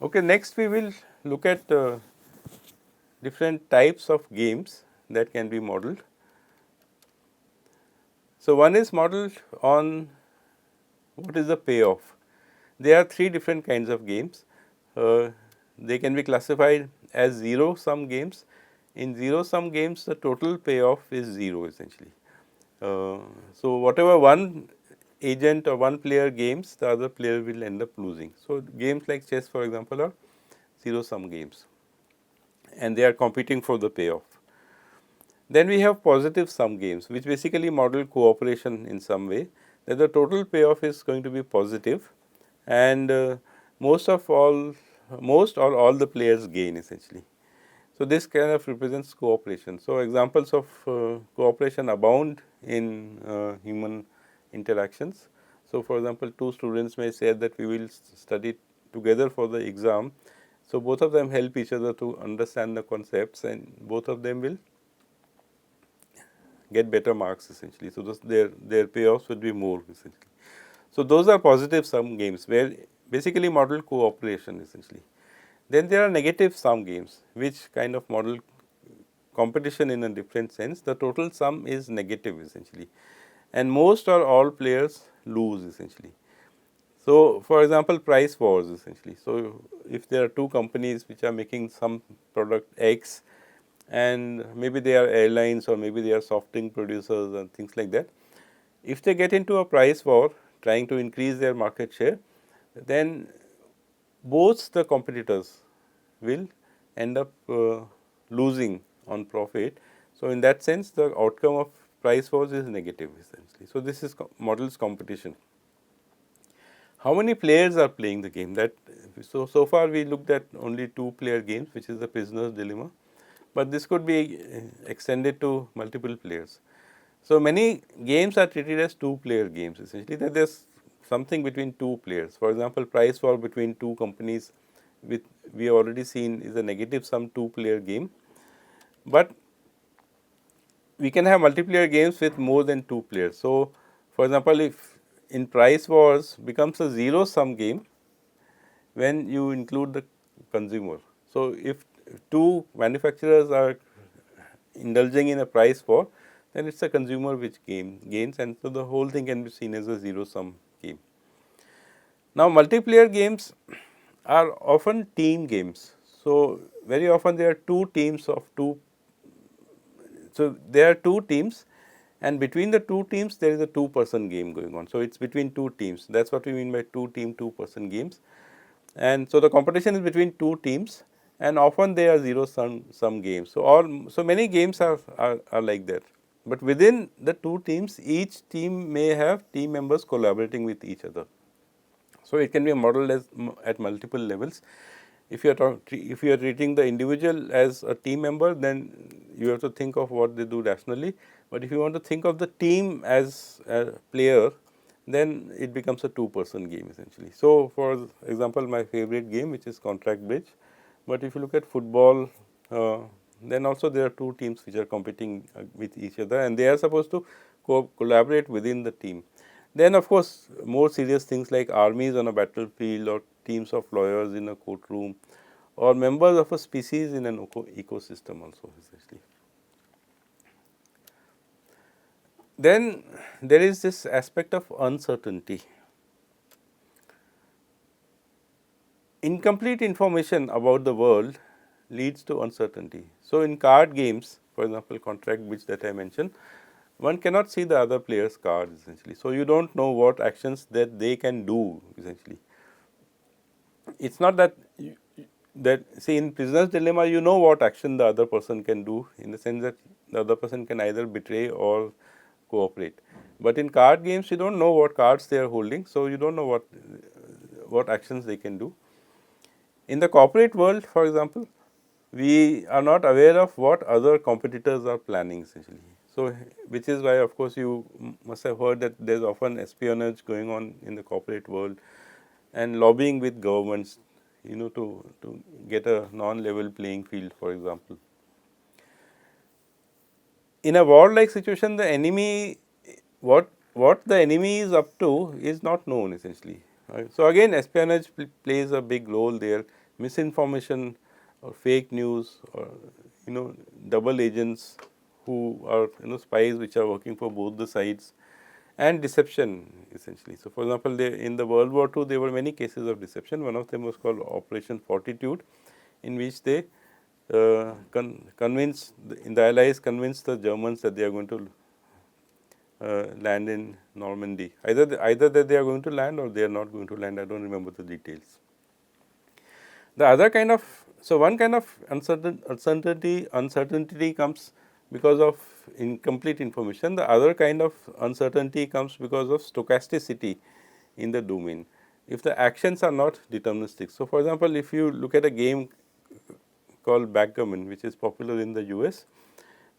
Okay, next we will look at different types of games that can be modeled. So, one is modeled on what is the payoff. There are three different kinds of games. They can be classified as zero sum games. In zero sum games, the total payoff is 0 essentially. So, whatever one agent or one player gains, the other player will end up losing. So, games like chess, for example, are zero sum games and they are competing for the payoff. Then we have positive sum games, which basically model cooperation in some way, that the total payoff is going to be positive and most or all the players gain essentially. So, this kind of represents cooperation. So, examples of cooperation abound in human interactions. So, for example, two students may say that we will study together for the exam. So, both of them help each other to understand the concepts and both of them will get better marks essentially. So, their payoffs would be more essentially. So, those are positive sum games where basically model cooperation essentially. Then there are negative sum games which kind of model competition in a different sense. The total sum is negative essentially and most or all players lose essentially. So, for example, price wars essentially. So, if there are two companies which are making some product X and maybe they are airlines or maybe they are soft drink producers and things like that. If they get into a price war trying to increase their market share, then both the competitors will end up losing on profit. So, in that sense the outcome of price wars is negative essentially. So, this is models competition. How many players are playing the game? That so far we looked at only two player games, which is the prisoner's dilemma, but this could be extended to multiple players. So, many games are treated as two player games essentially, that there is something between two players. For example, price war between two companies with we have already seen is a negative sum two player game, but we can have multiplayer games with more than two players. So, for example, if in price wars becomes a zero sum game when you include the consumer. So, if two manufacturers are indulging in a price war, then it is a consumer which gains and so the whole thing can be seen as a zero sum game. Now, multiplayer games are often team games. So, very often there are two teams of two. So, there are two teams and between the two teams there is a two-person game going on. So, it is between two teams, that is what we mean by two team two-person games. And so, the competition is between two teams and often they are zero sum games. So, many games are like that, but within the two teams each team may have team members collaborating with each other. So, it can be modeled as at multiple levels. If you are treating the individual as a team member, then you have to think of what they do rationally, but if you want to think of the team as a player, then it becomes a two-person game essentially. So, for example, my favorite game which is contract bridge, but if you look at football, then also there are two teams which are competing with each other and they are supposed to collaborate within the team. Then of course, more serious things like armies on a battlefield or teams of lawyers in a courtroom or members of a species in an ecosystem also essentially. Then there is this aspect of uncertainty. Incomplete information about the world leads to uncertainty. So, in card games, for example, contract bridge that I mentioned, one cannot see the other player's cards essentially. So, you do not know what actions that they can do essentially. It is not that say in prisoner's dilemma you know what action the other person can do, in the sense that the other person can either betray or cooperate. But in card games you do not know what cards they are holding. So, you do not know what actions they can do. In the corporate world, for example, we are not aware of what other competitors are planning essentially. So, which is why of course, you must have heard that there is often espionage going on in the corporate world and lobbying with governments, to get a non-level playing field, for example. In a war-like situation, the enemy, what the enemy is up to is not known essentially. Right. So, again espionage plays a big role there. misinformation or fake news or double agents who are spies which are working for both the sides, and deception essentially. So, for example, in the World War II there were many cases of deception. One of them was called Operation Fortitude, in which they the Allies convinced the Germans that they are going to land in Normandy. Either that they are going to land or they are not going to land. I don't remember the details. The other kind of, so one kind of uncertainty comes because of incomplete information. The other kind of uncertainty comes because of stochasticity in the domain. If the actions are not deterministic. So, for example, if you look at a game called backgammon, which is popular in the US,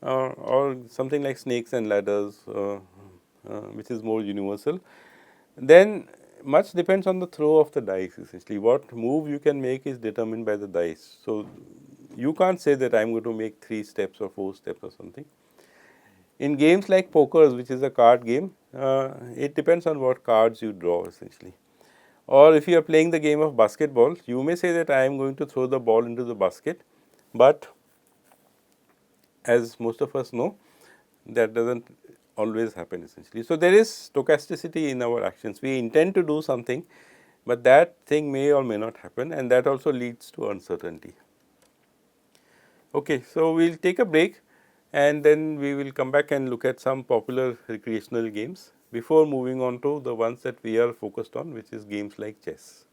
or something like snakes and ladders, which is more universal, then much depends on the throw of the dice essentially. What move you can make is determined by the dice. So, you can't say that I am going to make 3 steps or 4 steps or something. In games like pokers, which is a card game, it depends on what cards you draw essentially. Or if you are playing the game of basketball, you may say that I am going to throw the ball into the basket, but as most of us know, that does not always happen essentially. So, there is stochasticity in our actions. We intend to do something, but that thing may or may not happen, and that also leads to uncertainty. Okay, so we will take a break and then we will come back and look at some popular recreational games before moving on to the ones that we are focused on, which is games like chess.